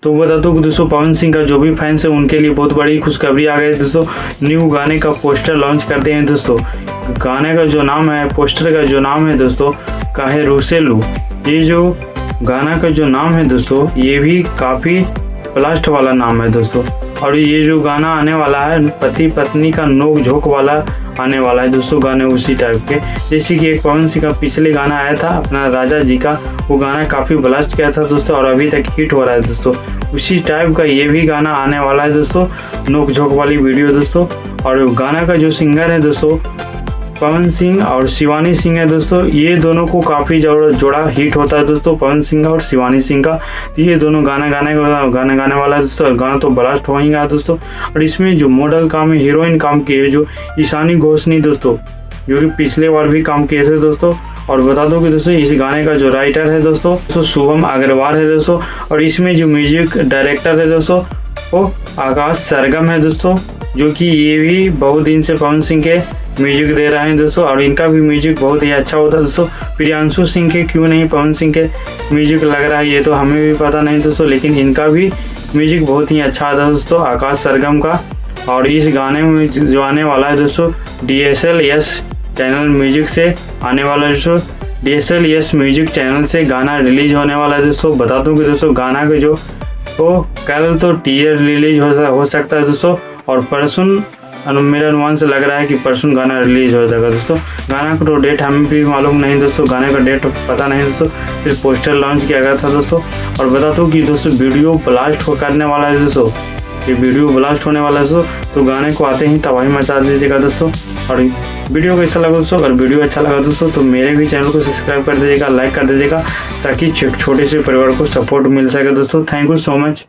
तो बता दूं कि दोस्तों पवन सिंह का जो भी फैंस है उनके लिए बहुत बड़ी खुशखबरी आ गई दोस्तों। न्यू गाने का पोस्टर लॉन्च करते हैं दोस्तों। गाने का जो नाम है, पोस्टर का जो नाम है दोस्तों, काहे रुसेलू। ये जो गाना का जो नाम है दोस्तों, ये भी काफ़ी ब्लास्ट वाला नाम है दोस्तों। और ये जो गाना आने वाला है, पति पत्नी का नोक झोंक वाला आने वाला है दोस्तों। गाने उसी टाइप के जैसे कि एक पवन सिंह का पिछले गाना आया था अपना राजा जी का, वो गाना काफ़ी ब्लास्ट किया था दोस्तों और अभी तक हिट हो रहा है दोस्तों। उसी टाइप का ये भी गाना आने वाला है दोस्तों, नोक झोंक वाली वीडियो दोस्तों। और गाना का जो सिंगर है दोस्तों, पवन सिंह और शिवानी सिंह है दोस्तों। ये दोनों को काफ़ी जोड़ा हिट होता है दोस्तों, पवन सिंह और शिवानी सिंह का। तो ये दोनों गाना गाने वाला है दोस्तों। और गाना तो ब्लास्ट हो ही गया दोस्तों। और इसमें जो मॉडल काम है, हीरोइन काम की है जो ईशानी घोषनी दोस्तों, जो कि पिछले बार भी काम किए थे दोस्तों। और बता दो कि दोस्तों इस गाने का जो राइटर है दोस्तों शुभम अग्रवाल है दोस्तों। और इसमें जो म्यूजिक डायरेक्टर है दोस्तों वो आकाश सरगम है दोस्तों, जो कि ये भी बहुत दिन से पवन सिंह के म्यूजिक दे रहे हैं दोस्तों। और इनका भी म्यूजिक बहुत ही अच्छा होता है दोस्तों। प्रियांशु सिंह के क्यों नहीं पवन सिंह के म्यूजिक लग रहा है ये तो हमें भी पता नहीं दोस्तों, लेकिन इनका भी म्यूजिक बहुत ही अच्छा आता है दोस्तों, आकाश सरगम का। और इस गाने में जो आने वाला है दोस्तों, DSLS चैनल म्यूजिक से आने वाला है दोस्तों। DSLS म्यूजिक चैनल से गाना रिलीज होने वाला है दोस्तों। बता दूं कि दोस्तों गाना के जो कल तो टीजर रिलीज हो सकता है दोस्तों। और परसों मेरा अनुमान से लग रहा है कि परसों गाना रिलीज हो जाएगा दोस्तों। गाना का तो डेट हमें भी मालूम नहीं दोस्तों, गाने का डेट पता नहीं दोस्तों। फिर पोस्टर लॉन्च किया गया था दोस्तों। और बता दूं कि दोस्तों वीडियो ब्लास्ट करने वाला है दोस्तों, ये वीडियो ब्लास्ट होने वाला है दोस्तों। तो गाने को आते ही तबाही मचा दीजिएगा दोस्तों। और वीडियो कैसा लगा दोस्तों, अगर वीडियो अच्छा लगा दोस्तों तो मेरे भी चैनल को सब्सक्राइब कर दीजिएगा, लाइक कर दीजिएगा, ताकि छोटे से परिवार को सपोर्ट मिल सके दोस्तों। Thank you so much.